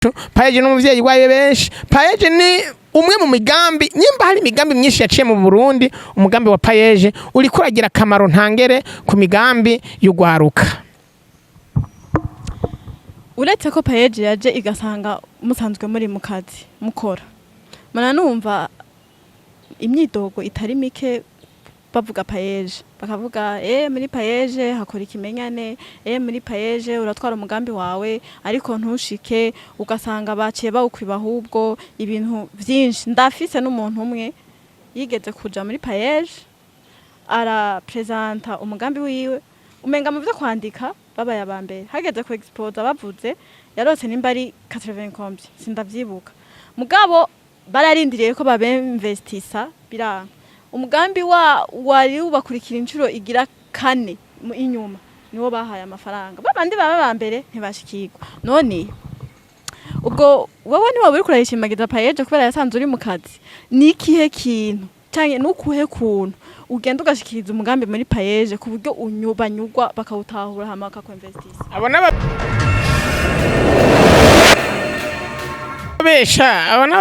PAEEJ n'umuvyeyi wawe benshi. PAEEJ ni umwe mu migambi nyimba hari imigambi myinshi yaciye mu Burundi. Umugambi wa PAEEJ uri kuragira akamaro ntangere ku migambi y'ugwaruka. Uretse ko PAEEJ yaje igasanga musanzwe muri mu kazi mukora, mana numva imyidogo itari mike bavuga PAEEJ, bakavuga muri PAEEJ hakora ikimenyane, muri PAEEJ uratwara umugambi wawe ariko ntushike, ugasanga baciye bawukwiba ahubwo ibintu vyinshi. Ndafise n'umuntu umwe yigeze kuja muri PAEEJ ara presenta umugambi wiwe, umenga mu byo kwandika babaye abambere, hageze ku expose bavuze yarose nimba ari 80 combie sindavyibuka, mugabo bararindiriye ko babinvestisa biranga. Umugambi wari ubakurikira inshuro igira 4 inyuma niwo bahaye amafaranga, babandi baba bambere ntibashikirwa. None ubwo wowe niwe uri kurayishimagiza PAEEJ kubera yasanze uri mu kazi, ni kihe kintu canke nukuhe kuntu ugenda ugashikiriza umugambi muri PAEEJ ku buryo unyubanyugwa bakawutahura hama bakakwinvestisa? Abona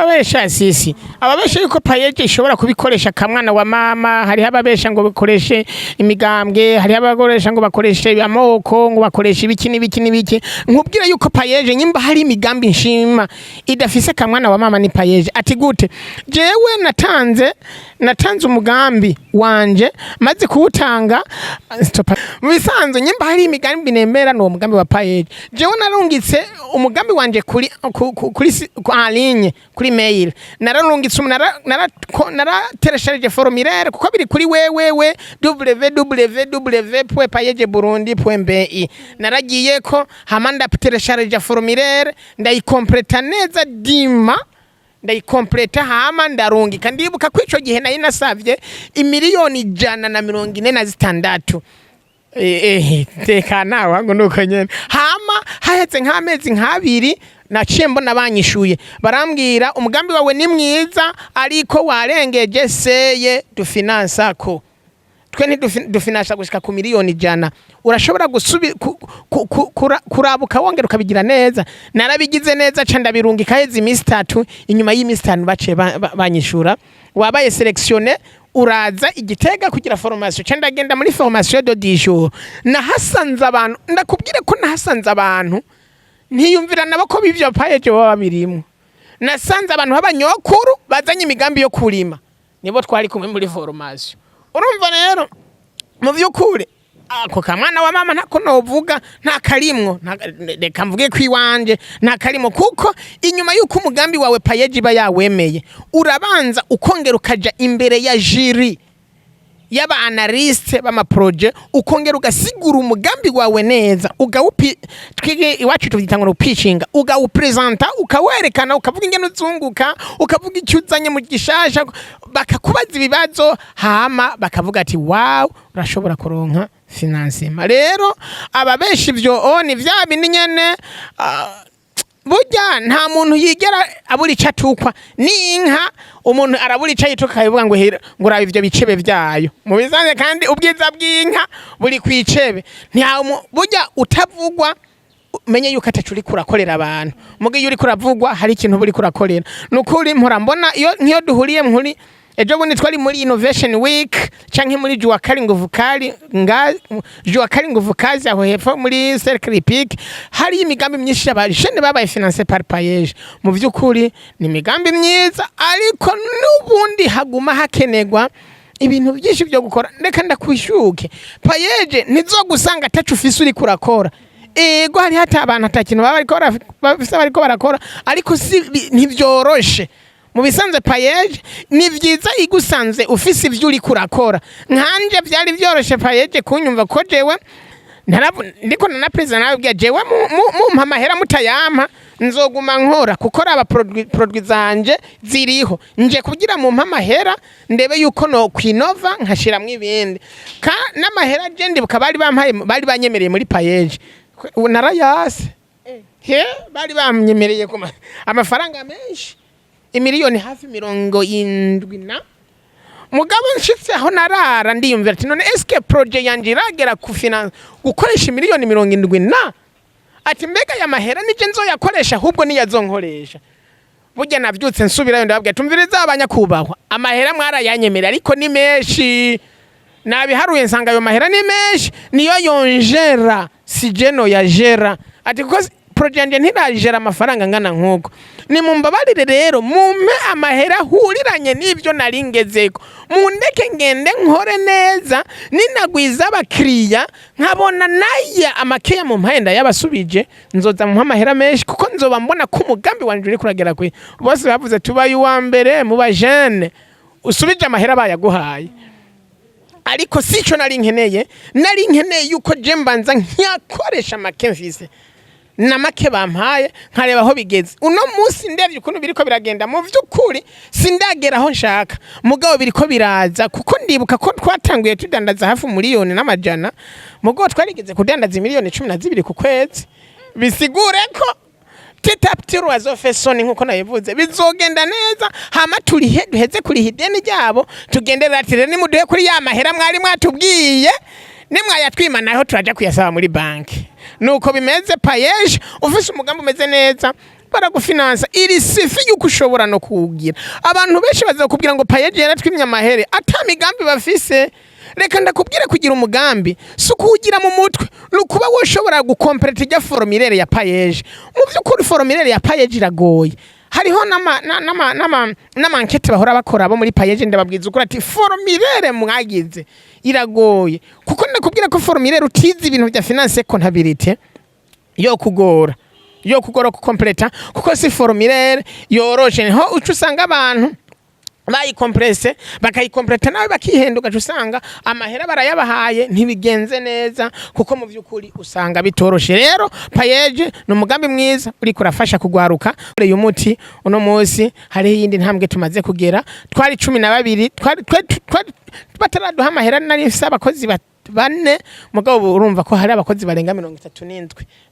ababesha sisi ababesha yuko PAEEJ ishobora kubikoresha kamwana wa mama. Hari ababesha ngo bikoreshe imigambwe, hari abakoresha ngo bakoreshe amoko, ngo bakoreshe ibiki n'ibiki. Nkubwira yuko PAEEJ nyimba hari imigambi nshima idafise kamwana wa mama ni PAEEJ. Ati gute? Jewe natanze umugambi wanje maze kuwutanga bisanzwe. Nyimba hari imigambi nemera no umugambi wa PAEEJ. Jewe narungitse umugambi wanje kuri alinye kuri mail, nararungitse narateresheje formulaire kuko biri kuri wewe www.paeej.burundi.bi. naragiye ko hama ndateresheje formulaire ndayikompleta neza dima, ndayikompleta hama ndarungika. Ndibuka ko ico gihe nayi nasavye imiliyoni 146. Tekana wangu nuko nyene. Hama hahetse nk'amezi nk'abiri naciye mbona banyishuye, barambwira umugambi wawe ni mwiza ariko warengeje seye dufinansa ko twe ntidufinansa gushika ku miliyoni 100. Urashobora gusubira kurabuka wongera ukabigira neza. Narabigize neza ca ndabirungika hezi imisi 3. Inyuma y'imisi 5 baciye banyishura wabaye selectionné, uraza Igitega kugira formation. Ca ndagenda muri formation de 10 jours. Nahasanze abantu, ndakubwire ko nahasanze abantu ntiyumvira nabo ko bivyo PAEEJ baba birimo. Nasanze abantu b'abanyokuru bazanye imigambi yo kurima, nibo twari kumwe muri formation. Urumva rero mu vyukuri ako kamwana wa mama ntako novuga nta karimwo, reka mvuge kwiwanje nta karimo, kuko inyuma yuko umugambi wawe PAEEJ ba yawemeye urabanza ukongera ukaja imbere ya jury yaba analyste bama projet, ukongera ugasigura umugambi wawe neza, twige iwacu tuvitangura pitching, ugawupresenta ukawerekana, ukavuga ingene uzunguka, ukavuga icyo uzanye mu gishasha, bakakubaza ibibazo hama bakavuga ati wow urashobora kuronka financement. Rero ababeshi ivyo ni vya bindi nyene burya nta muntu yigera aburi catukwa ni inka. Umuntu araburi cayituka yivuga ngo nguraba ivyo bicebe vyayo mu bizanze, kandi ubwiza bw'inka buri kwicebe. Burya utavugwa menye yuko atacuri kurakorera abantu, mugiye uri kuravugwa hari ikintu buri kurakorera. Nukuri mpora mbona iyo duhuriye muri ejo bundi twari muri innovation week canke muri juwa kari nguvu kazi aho hepfo muri Cercle Peak, hari imigambi myinshi y'abajene babaye financé par PAEEJ. Mu vyukuri ni imigambi myiza ariko nubundi haguma hakenegwa ibintu byinshi byo gukora. Ndeka ndakwishuke PAEEJ ntizogusanga atacu ufise uri kurakora. Ego hari hata abantu atakintu bariko barakora ariko ntibyoroshe. Mu bisanze PAEEJ ni vyiza igusanze ufise ivyo uri kurakora. Nkanje vyari vyoroshe PAEEJ kunyumva ko jewe ndiko na president nabwiye jewe mu amahera mutayampa nzoguma nkora gukora aba produit zanje ziriho nje kugira mu amahera ndebe yuko no kwinova nkashiramwe ibindi n'amahera je ndibuka bari banyemereye muri PAEEJ narayase bari bamyemereye ko amafaranga menshi imiliyoni hafi 70. Mugabo nshitse aho narara ndiyumvira ati none eske projet yanje iragera ku finance gukoresha miliyoni 70? ati mbega ya mahera nije nzoyakoresha ahubwo niyazonkoresha. Burya navyutse nsubirayo ndababwira tumviriza abanyakubahwa amahera mwarayanyemera ariko ni menshi nabiharuye nsanga ayo mahera ni menshi niyo yonjera si jeno ya jera ati kuko project ntirajera amafaranga ngana nkuko ni mumbabarire rero mumpe amahera huriranye n'ivyo naringezeko mundeke ngende nkore neza ninagwiza abakiriya nkabona naya amakeya mu mpenda yabasubije nzoza mu amahera menshi kuko nzoba mbona ko umugambi wanje uri kuragera kwe bose bavuze tubaye uwa mbere mu bajene usubije amahera bayaguhaye ariko sico nari nkeneye yuko je mbanza nyakoresha make mfise na make bampaye nkareba aho bigeze uno munsi ndevye ukuntu biriko biragenda mu vy'ukuri sindagera aho nshaka mugabo biriko biraza kuko ndibuka ko twatanguye tudandaza hafi miliyoni n'amajana mugabo twarigeze kudandaza miliyoni 12 ku kwezi bisigure ko tetaptiru azofesoni nkuko nayivuze bizogenda neza hama turihe duheze kuri hideni ryabo tugendera ati ni muduhe kuri ya mahera mwari mwatubwiye nimwayatwima naho turaja kuyasaba muri banki nuko bimeze PAEEJ ufise umugambi umeze neza baragufinansa iri sifi yuko ushobora no kugira abantu benshi bazakubwira ngo PAEEJ yaratwimye amahere atamigambi bafise reka ndakubwire kugira umugambi sukugira mu mutwe nukuba woshobora gukomplete ijya formulaire ya PAEEJ mu byukuri formulaire ya PAEEJ iragoye hariho nama enquête bahora bakora abo muri PAEEJ ndababwiza ukuri ati formulaire mwagize iragoye kuko ndakubwira ko formulaire utizi ibintu bya finance comptabilité yo kugora kukompleta kuko si formulaire yoroshe ho ucu usanga abantu bayikompresse bakayikompleta nawe bakihenduka usanga amahera barayabahaye ntibigenze neza kuko mu byukuri usanga bitoroshe rero PAEEJ no mugambi mwiza uri kurafasha kugwaruka uyu muti uno munsi hari yindi ntambwe tumaze kugera twari 12 twari bataraduha amahera nari mfise abakozi bane mugabo urumva ko hari abakozi barenga 37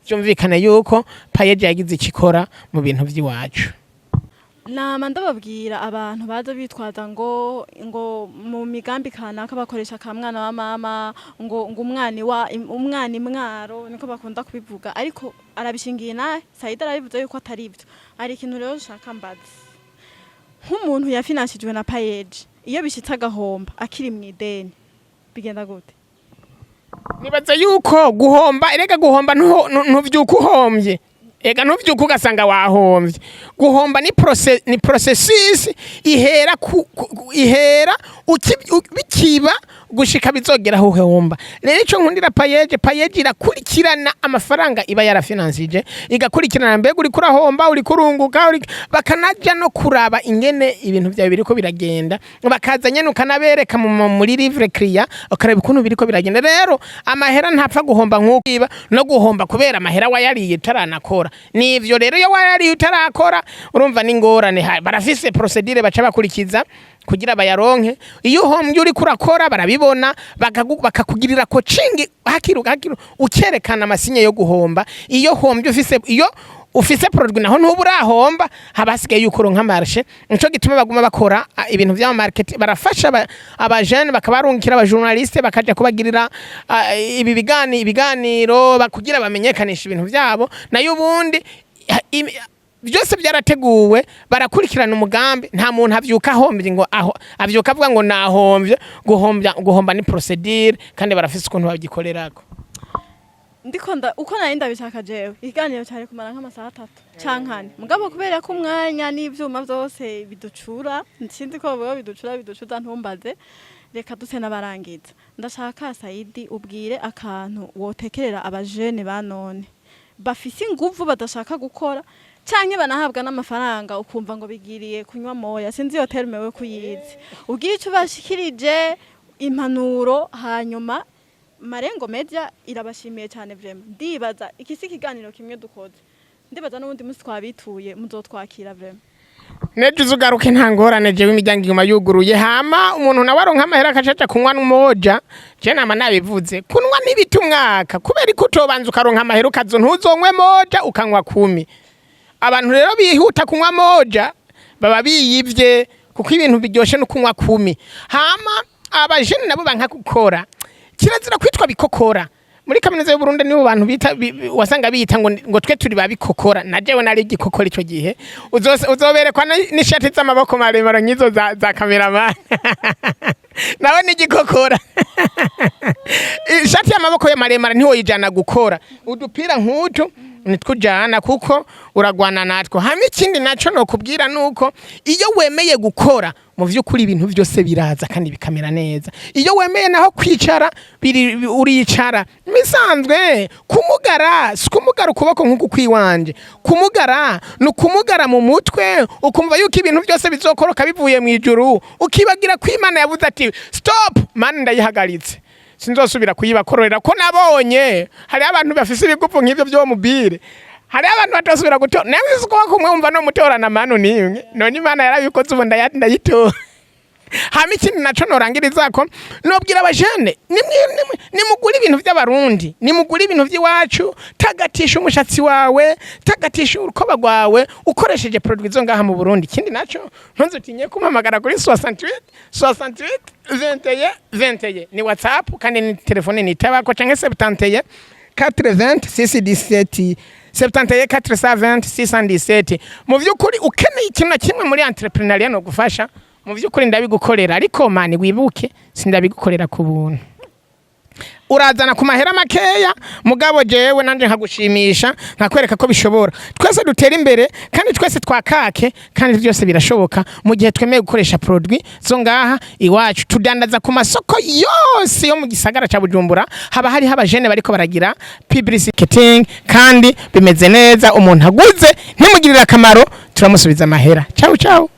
byumvikana yuko PAEEJ yagize ikikora mu bintu by'iwacu. Nama ndababwira abantu baza bitwaza ngo mu migambi kanaka bakoresha ka mwana wa mama ngo umwana imwaro niko bakunda kubivuga ariko arabishingiye naye SAIDI arabivuze yuko atari ibyo ari ikintu rero shaka mbazi nk'umuntu yafinanshijwe na PAEEJ iyo bishitse agahomba akiri mu ideni bigenda gute? Nibaza yuko guhomba ntuvyuka uhombye ega ntuvyuka ugasanga wahombye guhomba ni processus ihera bikiba gushika bizogera aho uhomba rero ico nkundira PAEEJ irakurikirana amafaranga iba yarafinansije igakurikirana mbega uri kurahomba uri kurunguka bakanaja no kuraba ingene ibintu byawe biriko biragenda bakazanye nukanabereka muri livre client akareba ukuntu biriko biragenda rero amahera ntapfa guhomba nk'ukiba no guhomba kubera amahera wayariye taranakora nivyo rero yo wayariye utarakora urumva n'ingorane barafise procedure baca bakurikiza kugira bayaronke iyo hombye uri kurakora barabibona bakakugirira coaching hakiru ukerekana amasinye yo guhomba iyo hombye ufise produit naho ntuburahomba habasigaye yuko ronka marché nico gituma baguma bakora ibintu vya market barafasha abajene bakabarunkira abajournaliste bakaja kubagirira ibi biganiro bakugira bamenyekanisha ibintu vyabo nayo ubundi byose byarateguwe barakurikirana umugambi nta muntu avyuka ahombye ngo avyuka avuga ngo nahombye guhomba ni procedure kandi barafise ukuntu bagikorerako ndikonda uko nari ndabishaka jewe iganiro cyane kumara nk'amasaha 3 cankane mugabo kubera ko umwanya n'ivyuma byose biducura nsinzi ko bo biducuza ntumbaze reka duse nabarangiza ndashaka SAIDI ubwire akantu wotekerera abajene banone bafise inguvu badashaka gukora canke banahabwa n'amafaranga ukumva ngo bigiriye kunywa moya sinzi yo terme we kuyizi ubwiye ico bashikirije impanuro hanyuma Marengo Media irabashimiye cyane vraiment ndibaza ikisi kiganiro kimwe dukoze ndibaza n'ubundi musi twabituye muzotwakira vraiment neje uzugaruke ntangorane je w'imiryango iguma yuguruye hama umuntu nawe aronka amahera akacaca kunywa n'umoja je nama nabivuze kunwa n'ibitumwaka kubera ko utobanza ukaronka amahera ukazo ntuzonywe moja ukanywa 10 abantu rero bihuta kunywa moja baba biyivye kuko ibintu biryoshe no kunywa 10 hama abajene nabo banka gukora kirazira kwitwa bikokora muri kaminuza y'u Burundi nibo bantu bita wasanga bita ngo twe turi babikokora na jewe nari igikokora ico gihe uzoberekwa n'ishati z'amaboko maremare nkizo za cameraman nawe ni igikokora ishati y'amaboko maremare ntiwo yijana gukora udupira nk'utu nitujana kuko uragwana natwo hama ikindi naco no kubwira nuko iyo wemeye gukora mu vy'ukuri ibintu vyose biraza kandi bikamera neza iyo wemeye naho kwicara uricara misanzwe kumugara sikumugara ukuboko nk'uku kwiwanje kumugara nukumugara mu mutwe ukumva yuko ibintu byose bizokoroka bivuye mu ijuru ukibagira ko Imana yavuze ati stop man ndayihagaritse sinzosubira kuyibakorera ko nabonye hari abantu bafise ibigufu nk'ivyo byo mubire hari abantu batasubira gutora nemwe ko kumwe umva no mutorana manu nimwe none Imana yarabikoze ubu ndayitora hama ikindi naco norangirizako nobwira abajene nimugura ibintu by'abarundi nimugura ibintu by'iwacu tagatisha umushatsi wawe tagatisha urukoba rwawe ukoresheje produit zo ngaha mu Burundi ikindi naco ntuzutinye kumpamagara kuri 68 21 ni WhatsApp kandi ni telefone ni tabako canke 71 420 617 71 420 617 mu vy'ukuri ukeneye ikintu na kimwe muri entrepreneuria no gufasha mu vy'ukuri ndabigukorera ariko mani wibuke sindabigukorera ku buntu urazana ku mahera makeya mugabo jewe nanje nkagushimisha nkakwereka ko bishobora twese dutera imbere kandi twese twakake kandi byose birashoboka mu gihe twemeye gukoresha produit zo ngaha iwacu tudandaza ku masoko yose yo mu gisagara ca Bujumbura haba hari abajene bariko baragira publicity kandi bimeze neza umuntu aguze ntimugirira akamaro turamusubiza amahera ciao ciao